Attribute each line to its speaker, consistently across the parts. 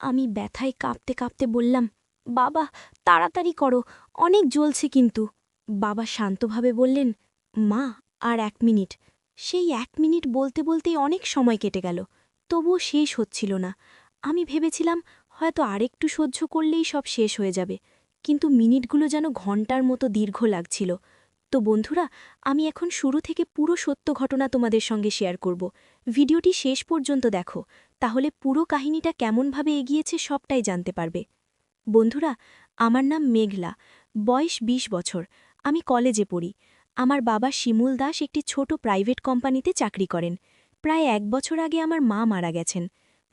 Speaker 1: আমি ব্যথায় কাঁপতে কাঁপতে বললাম, বাবা তাড়াতাড়ি করো, অনেক জ্বলছে কিন্তু। বাবা শান্তভাবে বললেন, মা আর 1 মিনিট। সেই 1 মিনিট বলতে বলতেই অনেক সময় কেটে গেল, তবুও শেষ হচ্ছিল না। আমি ভেবেছিলাম হয়তো আরেকটু সহ্য করলেই সব শেষ হয়ে যাবে, কিন্তু মিনিটগুলো যেন ঘন্টার মতো দীর্ঘ লাগছিল। তো বন্ধুরা, আমি এখন শুরু থেকে পুরো সত্য ঘটনা তোমাদের সঙ্গে শেয়ার করব। ভিডিওটি শেষ পর্যন্ত দেখো, তাহলে পুরো কাহিনীটা কেমনভাবে এগিয়েছে সবটাই জানতে পারবে। বন্ধুরা, আমার নাম মেঘলা, বয়স ২০ বছর। আমি কলেজে পড়ি। আমার বাবা শিমুল দাস একটি ছোট প্রাইভেট কোম্পানিতে চাকরি করেন। প্রায় 1 বছর আগে আমার মা মারা গেছেন।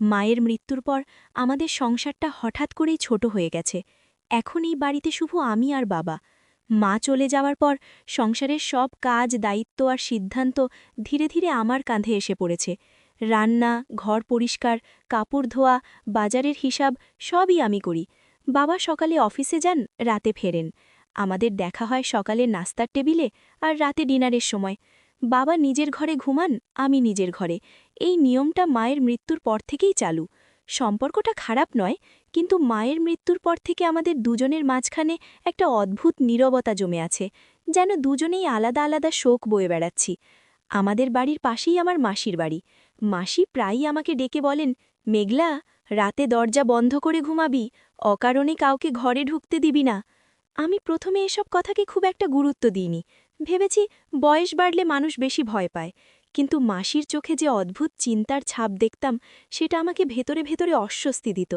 Speaker 1: মায়ের মৃত্যুর পর আমাদের সংসারটা হঠাৎ করেই ছোট হয়ে গেছে। এখন এই বাড়িতে শুধু আমি আর বাবা। মা চলে যাওয়ার পর সংসারের সব কাজ, দায়িত্ব আর সিদ্ধান্ত ধীরে ধীরে আমার কাঁধে এসে পড়েছে। রান্না, ঘর পরিষ্কার, কাপড় ধোয়া, বাজারের হিসাব সবই আমি করি। বাবা সকালে অফিসে যান, রাতে ফেরেন। আমাদের দেখা হয় সকালে নাস্তার টেবিলে আর রাতে ডিনারের সময়। বাবা নিজের ঘরে ঘুমান, আমি নিজের ঘরে। এই নিয়মটা মায়ের মৃত্যুর পর থেকেই চালু। সম্পর্কটা খারাপ নয়, কিন্তু মায়ের মৃত্যুর পর থেকে আমাদের দুজনের মাঝখানে একটা অদ্ভুত নীরবতা জমে আছে, যেন দুজনেই আলাদা আলাদা শোক বয়ে বেড়াচ্ছি। আমাদের বাড়ির পাশেই আমার মাসির বাড়ি। মাসি প্রায়ই আমাকে ডেকে বলেন, মেঘলা, রাতে দরজা বন্ধ করে ঘুমাবি, অকারণে কাউকে ঘরে ঢুকতে দিবি না। আমি প্রথমে এসব কথাকে খুব একটা গুরুত্ব দিইনি, ভেবেছি বয়স বাড়লে মানুষ বেশি ভয় পায়। কিন্তু মাসির চোখে যে অদ্ভুত চিন্তার ছাপ দেখতাম, সেটা আমাকে ভেতরে ভেতরে অস্বস্তি দিত।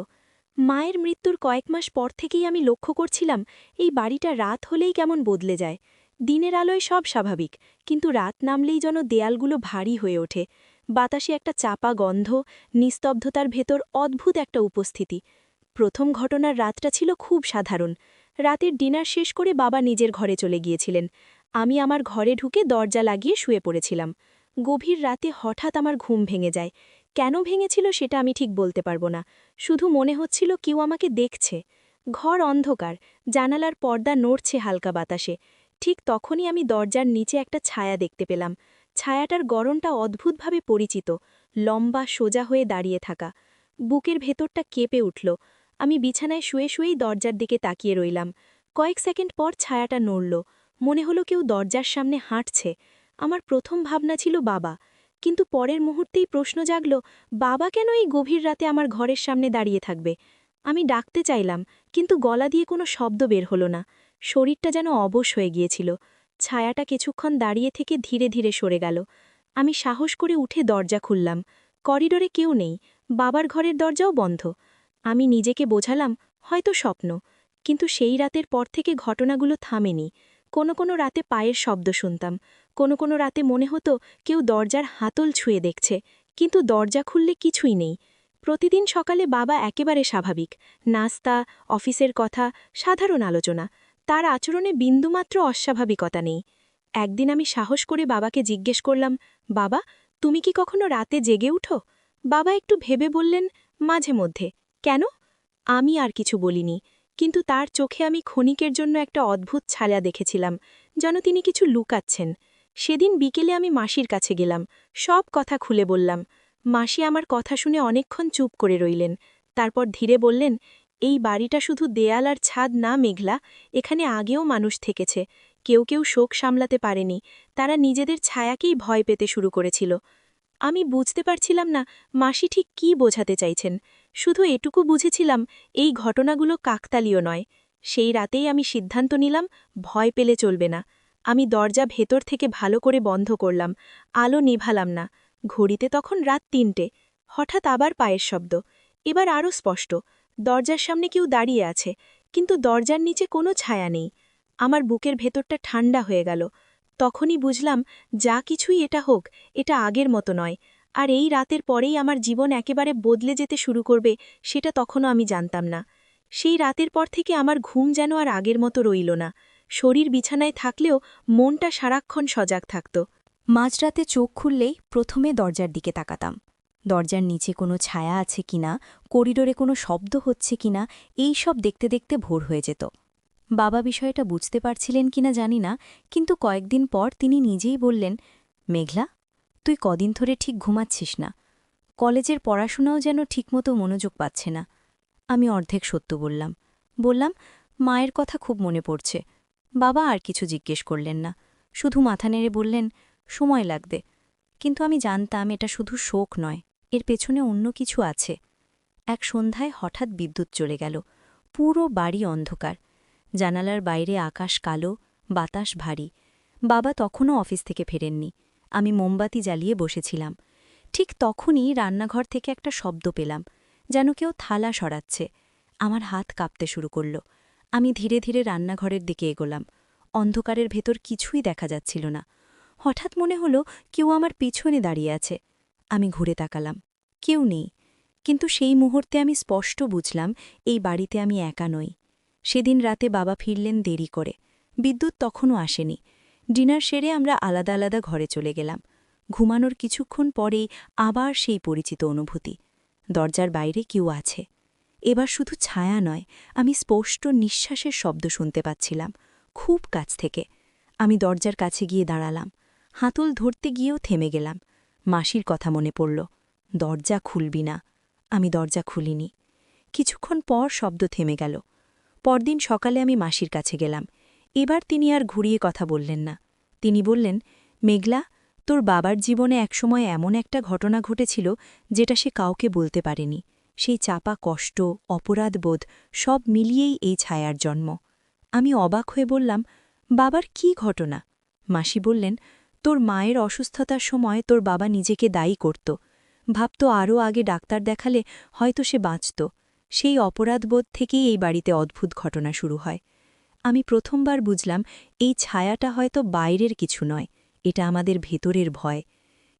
Speaker 1: মায়ের মৃত্যুর কয়েক মাস পর থেকেই আমি লক্ষ্য করছিলাম, এই বাড়িটা রাত হলেই কেমন বদলে যায়। দিনের আলোয় সব স্বাভাবিক, কিন্তু রাত নামলেই যেন দেয়ালগুলো ভারী হয়ে ওঠে। বাতাসে একটা চাপা গন্ধ, নিস্তব্ধতার ভেতর অদ্ভুত একটা উপস্থিতি। প্রথম ঘটনার রাতটা ছিল খুব সাধারণ। রাতের ডিনার শেষ করে বাবা নিজের ঘরে চলে গিয়েছিলেন। আমি আমার ঘরে ঢুকে দরজা লাগিয়ে শুয়ে পড়েছিলাম। গভীর রাতে হঠাৎ আমার ঘুম ভেঙে যায়। কেন ভেঙেছিল সেটা আমি ঠিক বলতে পারবো না, শুধু মনে হচ্ছিল কেউ আমাকে দেখছে। ঘর অন্ধকার, জানালার পর্দা নড়ছে হালকা বাতাসে। ঠিক তখনই আমি দরজার নিচে একটা ছায়া দেখতে পেলাম। ছায়াটার গড়নটা অদ্ভুতভাবে পরিচিত, লম্বা সোজা হয়ে দাঁড়িয়ে থাকা। বুকের ভেতরটা কেঁপে উঠল। আমি বিছানায় শুয়ে শুয়েই দরজার দিকে তাকিয়ে রইলাম। কয়েক সেকেন্ড পর ছায়াটা নড়ল। মনে হলো কেউ দরজার সামনে হাঁটছে। আমার প্রথম ভাবনা ছিল বাবা, কিন্তু পরের মুহূর্তেই প্রশ্ন জাগল, বাবা কেন এই গভীর রাতে আমার ঘরের সামনে দাঁড়িয়ে থাকবে? আমি ডাকতে চাইলাম, কিন্তু গলা দিয়ে কোনো শব্দ বের হলো না। শরীরটা যেন অবশ হয়ে গিয়েছিল। ছায়াটা কিছুক্ষণ দাঁড়িয়ে থেকে ধীরে ধীরে সরে গেল। আমি সাহস করে উঠে দরজা খুললাম। করিডোরে কেউ নেই, বাবার ঘরের দরজাও বন্ধ। আমি নিজেকে বোঝালাম, হয়তো স্বপ্ন। কিন্তু সেই রাতের পর থেকে ঘটনাগুলো থামেনি। কোনো রাতে পায়ের শব্দ শুনতাম, কোনো রাতে মনে হতো কেউ দরজার হাতল ছুঁয়ে দেখছে, কিন্তু দরজা খুললে কিছুই নেই। প্রতিদিন সকালে বাবা একেবারে স্বাভাবিক, নাস্তা, অফিসের কথা, সাধারণ আলোচনা। তার আচরণে বিন্দুমাত্র অস্বাভাবিকতা নেই। একদিন আমি সাহস করে বাবাকে জিজ্ঞেস করলাম, বাবা, তুমি কি কখনো রাতে জেগে উঠো? বাবা একটু ভেবে বললেন, মাঝে মধ্যে। কেন? আমি আর কিছু বলিনি, কিন্তু তার চোখে আমি ক্ষণিকের জন্য একটা অদ্ভুত ছায়া দেখেছিলাম, যেন তিনি কিছু লুকাচ্ছেন। সেদিন বিকেলে আমি মাসির কাছে গেলাম, সব কথা খুলে বললাম। মাসি আমার কথা শুনে অনেকক্ষণ চুপ করে রইলেন। তারপর ধীরে বললেন, এই বাড়িটা শুধু দেয়াল আর ছাদ না মেঘলা, এখানে আগেও মানুষ থেকেছে। কেউ কেউ শোক সামলাতে পারেনি, তারা নিজেদের ছায়াকেই ভয় পেতে শুরু করেছিল। আমি বুঝতে পারছিলাম না মাসি ঠিক কী বোঝাতে চাইছেন, শুধু এটুকু বুঝেছিলাম এই ঘটনাগুলো কাকতালীয় নয়। সেই রাতেই আমি সিদ্ধান্ত নিলাম, ভয় পেলে চলবে না। আমি দরজা ভেতর থেকে ভালো করে বন্ধ করলাম, আলো নিভালাম না। ঘড়িতে তখন রাত ৩টে। হঠাৎ আবার পায়ের শব্দ, এবার আরও স্পষ্ট। দরজার সামনে কেউ দাঁড়িয়ে আছে, কিন্তু দরজার নিচে কোনো ছায়া নেই। আমার বুকের ভেতরটা ঠান্ডা হয়ে গেল। তখনই বুঝলাম, যা কিছুই এটা হোক, এটা আগের মতো নয়। আর এই রাতের পরেই আমার জীবন একেবারে বদলে যেতে শুরু করবে, সেটা তখনও আমি জানতাম না। সেই রাতের পর থেকে আমার ঘুম যেন আর আগের মতো রইল না। শরীর বিছানায় থাকলেও মনটা সারাক্ষণ সজাগ থাকত।
Speaker 2: মাঝরাতে চোখ খুললেই প্রথমে দরজার দিকে তাকাতাম। দরজার নিচে কোনো ছায়া আছে কিনা, করিডোরে কোনো শব্দ হচ্ছে কিনা, এই সব দেখতে দেখতে ভোর হয়ে যেত। বাবা বিষয়টা বুঝতে পারছিলেন কিনা জানি না, কিন্তু কয়েকদিন পর তিনি নিজেই বললেন, মেঘলা, তুই কদিন ধরে ঠিক ঘুমাচ্ছিস না। কলেজের পড়াশোনাও যেন ঠিকমতো মনোযোগ পাচ্ছে না। আমি অর্ধেক সত্য বললাম। বললাম, মায়ের কথা খুব মনে পড়ছে। বাবা আর কিছু জিজ্ঞেস করলেন না, শুধু মাথা নেড়ে বললেন, সময় লাগবে। কিন্তু আমি জানতাম এটা শুধু শোক নয়, এর পেছনে অন্য কিছু আছে। এক সন্ধ্যায় হঠাৎ বিদ্যুৎ চলে গেল। পুরো বাড়ি অন্ধকার। জানালার বাইরে আকাশ কালো, বাতাস ভারী। বাবা তখনও অফিস থেকে ফেরেননি। আমি মোমবাতি জ্বালিয়ে বসেছিলাম। ঠিক তখনই রান্নাঘর থেকে একটা শব্দ পেলাম, যেন কেউ থালা সরাচ্ছে। আমার হাত কাঁপতে শুরু করল। আমি ধীরে ধীরে রান্নাঘরের দিকে এগোলাম। অন্ধকারের ভেতর কিছুই দেখা যাচ্ছিল না। হঠাৎ মনে হলো কেউ আমার পিছনে দাঁড়িয়ে আছে। আমি ঘুরে তাকালাম। কেউ নেই। কিন্তু সেই মুহূর্তে আমি স্পষ্ট বুঝলাম এই বাড়িতে আমি একা নই। সেদিন রাতে বাবা ফিরলেন দেরি করে। বিদ্যুৎ তখনও আসেনি। ডিনার সেরে আমরা আলাদা আলাদা ঘরে চলে গেলাম। ঘুমানোর কিছুক্ষণ পরেই আবার সেই পরিচিত অনুভূতি। দরজার বাইরে কেউ আছে। এবার শুধু ছায়া নয়, আমি স্পষ্ট নিঃশ্বাসের শব্দ শুনতে পাচ্ছিলাম, খুব কাছ থেকে। আমি দরজার কাছে গিয়ে দাঁড়ালাম। হাতল ধরতে গিয়েও থেমে গেলাম। মাসির কথা মনে পড়ল, দরজা খুলবি না। আমি দরজা খুলিনি। কিছুক্ষণ পর শব্দ থেমে গেল। পরদিন সকালে আমি মাসির কাছে গেলাম। এবার তিনি আর ঘুরিয়ে কথা বললেন না। তিনি বললেন, মেঘলা, তোর বাবার জীবনে একসময় এমন একটা ঘটনা ঘটেছিল যেটা সে কাউকে বলতে পারেনি। সেই চাপা কষ্ট, অপরাধবোধ সব মিলিয়েই এই ছায়ার জন্ম। আমি অবাক হয়ে বললাম, বাবার কি ঘটনা? মাসি বললেন, তোর মায়ের অসুস্থতার সময় তোর বাবা নিজেকে দায়ী করত। ভাবত আরও আগে ডাক্তার দেখালে হয়তো সে বাঁচত। সেই অপরাধবোধ থেকেই এই বাড়িতে অদ্ভুত ঘটনা শুরু হয়। আমি প্রথমবার বুঝলাম এই ছায়াটা হয়তো বাইরের কিছু নয়, এটা আমাদের ভেতরের ভয়।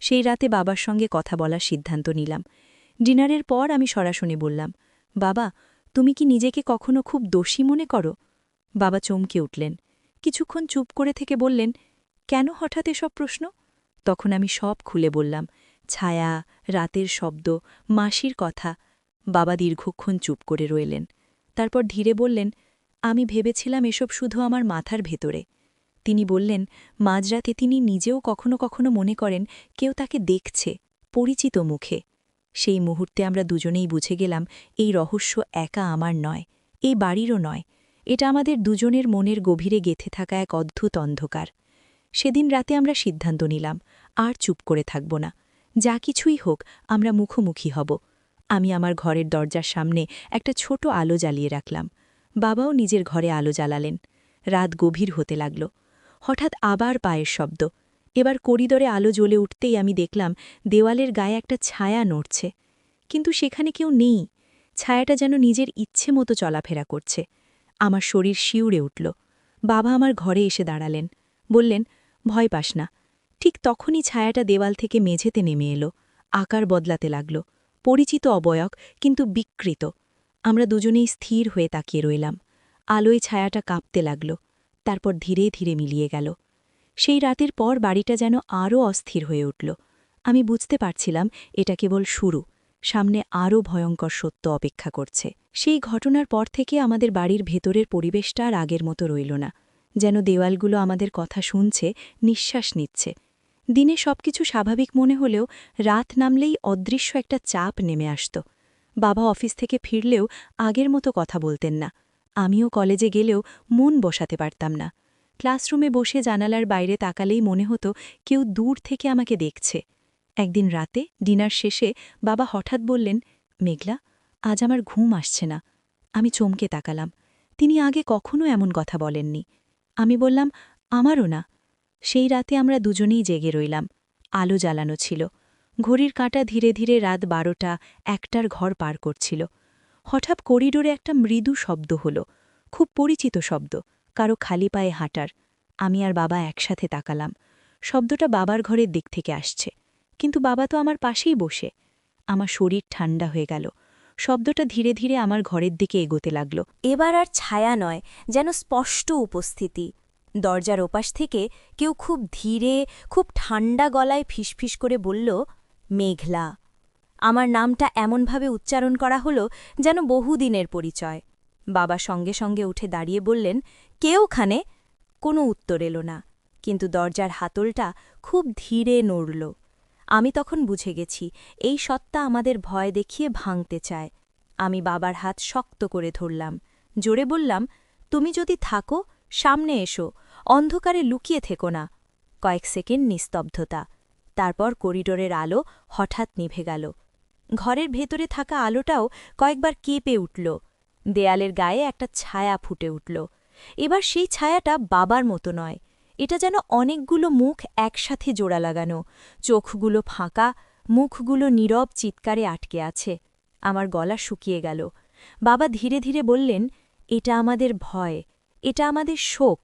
Speaker 2: সেই রাতে বাবার সঙ্গে কথা বলার সিদ্ধান্ত নিলাম। ডিনারের পর আমি সরাসরি বললাম, বাবা, তুমি কি নিজেকে কখনো খুব দোষী মনে করো? বাবা চমকে উঠলেন। কিছুক্ষণ চুপ করে থেকে বললেন, কেন হঠাৎ এসব প্রশ্ন? তখন আমি সব খুলে বললাম, ছায়া, রাতের শব্দ, মাসির কথা। বাবা দীর্ঘক্ষণ চুপ করে রইলেন। তারপর ধীরে বললেন, আমি ভেবেছিলাম এসব শুধু আমার মাথার ভেতরে। তিনি বললেন, মাঝরাতে তিনি নিজেও কখনো কখনো মনে করেন কেউ তাকে দেখছে, পরিচিত মুখে। সেই মুহূর্তে আমরা দুজনেই বুঝে গেলাম এই রহস্য একা আমার নয়, এই বাড়িরও নয়। এটা আমাদের দুজনের মনের গভীরে গেঁথে থাকা এক অদ্ভুত অন্ধকার। সেদিন রাতে আমরা সিদ্ধান্ত নিলাম, আর চুপ করে থাকব না। যা কিছুই হোক, আমরা মুখোমুখি হব। আমি আমার ঘরের দরজার সামনে একটা ছোট আলো জ্বালিয়ে রাখলাম। বাবাও নিজের ঘরে আলো জ্বালালেন। রাত গভীর হতে লাগল। হঠাৎ আবার পায়ের শব্দ। এবার করিডোরে আলো জ্বলে উঠতেই আমি দেখলাম দেওয়ালের গায়ে একটা ছায়া নড়ছে। কিন্তু সেখানে কেউ নেই। ছায়াটা যেন নিজের ইচ্ছে মতো চলাফেরা করছে। আমার শরীর শিউরে উঠল। বাবা আমার ঘরে এসে দাঁড়ালেন। বললেন, ভয় পাস না। ঠিক তখনই ছায়াটা দেওয়াল থেকে মেঝেতে নেমে এলো। আকার বদলাতে লাগল। পরিচিত অবয়ব, কিন্তু বিকৃত। আমরা দুজনেই স্থির হয়ে তাকিয়ে রইলাম। আলোয় ছায়াটা কাঁপতে লাগল। তারপর ধীরে ধীরে মিলিয়ে গেল। সেই রাতের পর বাড়িটা যেন আরও অস্থির হয়ে উঠল। আমি বুঝতে পারছিলাম এটা কেবল শুরু। সামনে আরও ভয়ঙ্কর সত্য অপেক্ষা করছে। সেই ঘটনার পর থেকে আমাদের বাড়ির ভেতরের পরিবেশটা আর আগের মতো রইল না। যেন দেওয়ালগুলো আমাদের কথা শুনছে, নিঃশ্বাস নিচ্ছে। দিনে সবকিছু স্বাভাবিক মনে হলেও রাত নামলেই অদৃশ্য একটা চাপ নেমে আসত। বাবা অফিস থেকে ফিরলেও আগের মতো কথা বলতেন না। আমিও কলেজে গেলেও মন বসাতে পারতাম না। ক্লাসরুমে বসে জানালার বাইরে তাকালেই মনে হতো কেউ দূর থেকে আমাকে দেখছে। একদিন রাতে ডিনার শেষে বাবা হঠাৎ বললেন, মেঘলা, আজ আমার ঘুম আসছে না। আমি চমকে তাকালাম। তিনি আগে কখনো এমন কথা বলেননি। আমি বললাম, আমারও না। সেই রাতে আমরা দুজনেই জেগে রইলাম। আলো জ্বালানো ছিল। ঘড়ির কাঁটা ধীরে ধীরে রাত ১২টা, ১টার ঘর পার করছিল। হঠাৎ করিডোরে একটা মৃদু শব্দ হল, খুব পরিচিত শব্দ, কারো খালি পায়ে হাঁটার। আমি আর বাবা একসাথে তাকালাম। শব্দটা বাবার ঘরের দিক থেকে আসছে, কিন্তু বাবা তো আমার পাশেই বসে। আমার শরীর ঠান্ডা হয়ে গেল। শব্দটা ধীরে ধীরে আমার ঘরের দিকে এগোতে লাগল।
Speaker 3: এবার আর ছায়া নয়, যেন স্পষ্ট উপস্থিতি। দরজার ওপাশ থেকে কেউ খুব ধীরে, খুব ঠান্ডা গলায় ফিসফিস করে বলল, মেঘলা। আমার নামটা এমনভাবে উচ্চারণ করা হলো যেন বহুদিনের পরিচয়। বাবা সঙ্গে সঙ্গে উঠে দাঁড়িয়ে বললেন, কে ওখানে? কোনো উত্তর এলো না, কিন্তু দরজার হাতলটা খুব ধীরে নড়ল। আমি তখন বুঝে গেছি এই সত্তা আমাদের ভয় দেখিয়ে ভাঙতে চায়। আমি বাবার হাত শক্ত করে ধরলাম, জোরে বললাম, তুমি যদি থাকো সামনে এসো, অন্ধকারে লুকিয়ে থেকো না। কয়েক সেকেন্ড নিস্তব্ধতা, তারপর করিডোরের আলো হঠাৎ নিভে গেল। ঘরের ভেতরে থাকা আলোটাও কয়েকবার কেঁপে উঠল। দেয়ালের গায়ে একটা ছায়া ফুটে উঠল। এবার সেই ছায়াটা বাবার মতো নয়, এটা যেন অনেকগুলো মুখ একসাথে জোড়া লাগানো, চোখগুলো ফাঁকা, মুখগুলো নীরব চিৎকারে আটকে আছে। আমার গলা শুকিয়ে গেল। বাবা ধীরে ধীরে বললেন, এটা আমাদের ভয়, এটা আমাদের শোক।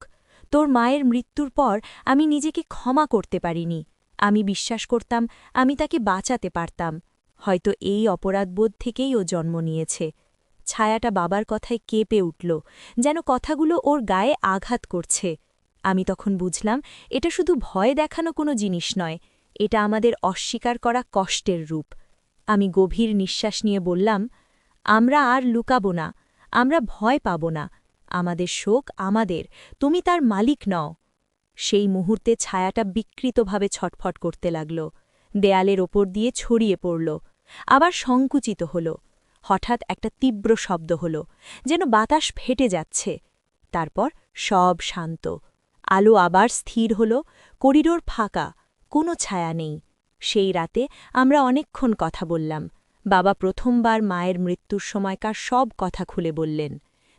Speaker 3: তোর মায়ের মৃত্যুর পর আমি নিজেকে ক্ষমা করতে পারিনি। আমি বিশ্বাস করতাম আমি তাকে বাঁচাতে পারতাম। হয়তো এই অপরাধবোধ থেকেই ও জন্ম নিয়েছে। ছায়াটা বাবার কথায় কেঁপে উঠল, যেন কথাগুলো ওর গায়ে আঘাত করছে। আমি তখন বুঝলাম এটা শুধু ভয় দেখানো কোনো জিনিস নয়, এটা আমাদের অস্বীকার করা কষ্টের রূপ। আমি গভীর নিঃশ্বাস নিয়ে বললাম, আমরা আর লুকাবো না, আমরা ভয় পাব না। আমাদের শোক আমাদের, তুমি তার মালিক নও। সেই মুহূর্তে ছায়াটা বিকৃতভাবে ছটফট করতে লাগল, দেয়ালের ওপর দিয়ে ছড়িয়ে পড়ল, আবার সংকুচিত হল। হঠাৎ একটা তীব্র শব্দ হল, যেন বাতাস ফেটে যাচ্ছে। তারপর সব শান্ত, আলো আবার স্থির হল, করিডোর ফাঁকা, কোনো ছায়া নেই। সেই রাতে আমরা অনেকক্ষণ কথা বললাম। বাবা প্রথমবার মায়ের মৃত্যুর সময়কার সব কথা খুলে বললেন,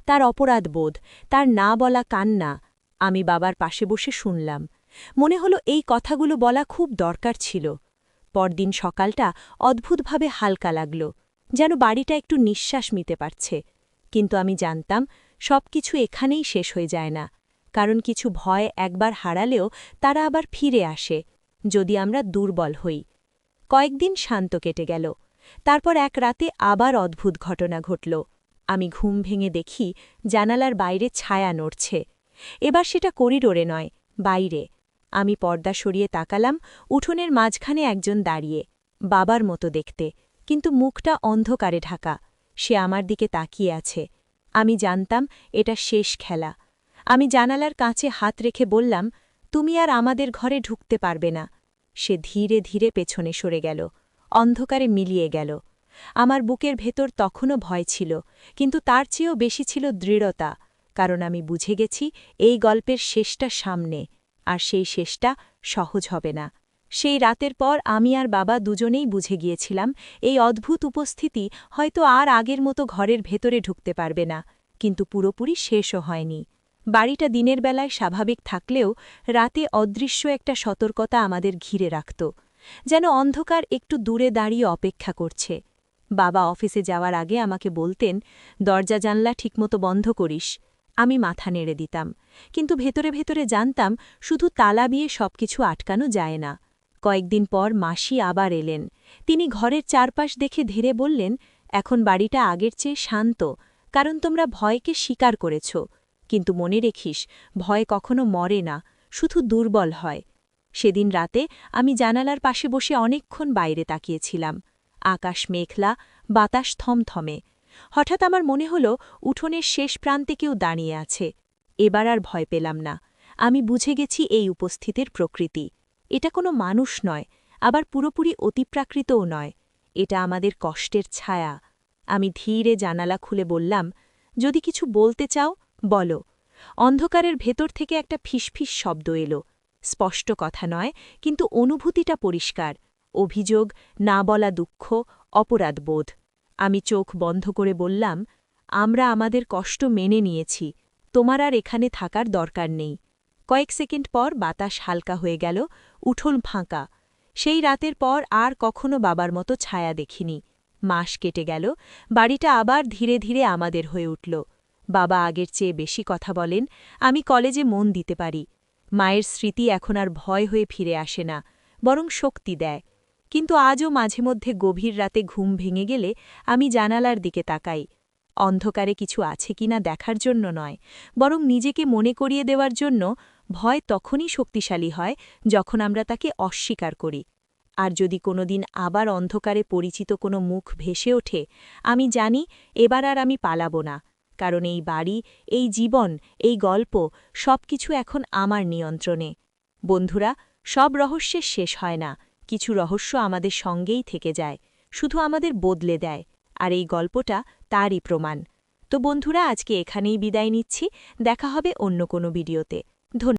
Speaker 3: তার অপরাধবোধ, তার না বলা কান্না। আমি বাবার পাশে বসে শুনলাম। মনে হলো এই কথাগুলো বলা খুব দরকার ছিল। পরদিন সকালটা অদ্ভুতভাবে হালকা লাগল, যেন বাড়িটা একটু নিঃশ্বাস নিতে পারছে। কিন্তু আমি জানতাম সবকিছু এখানেই শেষ হয়ে যায় না, কারণ কিছু ভয় একবার হারালেও তারা আবার ফিরে আসে, যদি আমরা দুর্বল হই। কয়েকদিন শান্ত কেটে গেল। তারপর এক রাতে আবার অদ্ভুত ঘটনা ঘটল। আমি ঘুম ভেঙে দেখি জানালার বাইরে ছায়া নড়ছে। এবার সেটা করিডোরে নয়, বাইরে। আমি পর্দা সরিয়ে তাকালাম, উঠোনের মাঝখানে একজন দাঁড়িয়ে, বাবার মতো দেখতে, কিন্তু মুখটা অন্ধকারে ঢাকা। সে আমার দিকে তাকিয়ে আছে। আমি জানতাম এটা শেষ খেলা। আমি জানালার কাছে হাত রেখে বললাম, তুমি আর আমাদের ঘরে ঢুকতে পারবে না। সে ধীরে ধীরে পেছনে সরে গেল, অন্ধকারে মিলিয়ে গেল। আমার বুকের ভেতর তখনও ভয় ছিল, কিন্তু তার চেয়েও বেশি ছিল দৃঢ়তা, কারণ আমি বুঝে গেছি এই গল্পের শেষটা সামনে, আর সেই শেষটা সহজ হবে না। সেই রাতের পর আমি আর বাবা দুজনেই বুঝে গিয়েছিলাম এই অদ্ভুত উপস্থিতি হয়তো আর আগের মতো ঘরের ভেতরে ঢুকতে পারবে না, কিন্তু পুরোপুরি শেষও হয়নি। বাড়িটা দিনের বেলায় স্বাভাবিক থাকলেও রাতে অদৃশ্য একটা সতর্কতা আমাদের ঘিরে রাখত, যেন অন্ধকার একটু দূরে দাঁড়িয়ে অপেক্ষা করছে। বাবা অফিসে যাওয়ার আগে আমাকে বলতেন, দরজা জানলা ঠিকমতো বন্ধ করিস। আমি মাথা নেড়ে দিতাম, কিন্তু ভেতরে ভেতরে জানতাম শুধু তালা দিয়ে সবকিছু আটকানো যায় না। কয়েকদিন পর মাসি আবার এলেন। তিনি ঘরের চারপাশ দেখে ধীরে বললেন, এখন বাড়িটা আগের চেয়ে শান্ত, কারণ তোমরা ভয়কে স্বীকার করেছ। কিন্তু মনে রেখিস, ভয় কখনো মরে না, শুধু দুর্বল হয়। সেদিন রাতে আমি জানালার পাশে বসে অনেকক্ষণ বাইরে তাকিয়েছিলাম। আকাশ মেঘলা, বাতাস থমথমে। হঠাৎ আমার মনে হল উঠোনের শেষ প্রান্তে কেউ দাঁড়িয়ে আছে। এবার আর ভয় পেলাম না। আমি বুঝে গেছি এই উপস্থিতির প্রকৃতি। এটা কোনো মানুষ নয়, আবার পুরোপুরি অতিপ্রাকৃতও নয়। এটা আমাদের কষ্টের ছায়া। আমি ধীরে জানালা খুলে বললাম, যদি কিছু বলতে চাও বলো। অন্ধকারের ভেতর থেকে একটা ফিসফিস শব্দ এলো। স্পষ্ট কথা নয়, কিন্তু অনুভূতিটা পরিষ্কার। অভিযোগ, না বলা দুঃখ, অপরাধবোধ। আমি চোখ বন্ধ করে বললাম, আমরা আমাদের কষ্ট মেনে নিয়েছি, তোমার আর এখানে থাকার দরকার নেই। কয়েক সেকেন্ড পর বাতাস হালকা হয়ে গেল, উঠোন ফাঁকা। সেই রাতের পর আর কখনো বাবার মতো ছায়া দেখিনি। মাস কেটে গেল, বাড়িটা আবার ধীরে ধীরে আমাদের হয়ে উঠল। বাবা আগের চেয়ে বেশি কথা বলেন, আমি কলেজে মন দিতে পারি। মায়ের স্মৃতি এখন আর ভয় হয়ে ফিরে আসে না, বরং শক্তি দেয়। কিন্তু আজও মাঝে মধ্যে গভীর রাতে ঘুম ভেঙে গেলে আমি জানালার দিকে তাকাই, অন্ধকারে কিছু আছে কিনা দেখার জন্য নয়, বরং নিজেকে মনে করিয়ে দেওয়ার জন্য। ভয় তখনই শক্তিশালী হয় যখন আমরা তাকে অস্বীকার করি। আর যদি কোনোদিন আবার অন্ধকারে পরিচিত কোনো মুখ ভেসে ওঠে, আমি জানি এবার আর আমি পালাব না, কারণ এই বাড়ি, এই জীবন, এই গল্প সবকিছু এখন আমার নিয়ন্ত্রণে। বন্ধুরা, সব রহস্যের শেষ হয় না, কিছু রহস্য আমাদের সঙ্গেই থেকে যায়, শুধু আমাদের বদলে দেয়। আর এই গল্পটা তারই প্রমাণ। তো বন্ধুরা, আজকে এখানেই বিদায় নিচ্ছি। দেখা হবে অন্য কোনো ভিডিওতে। ধন্যবাদ।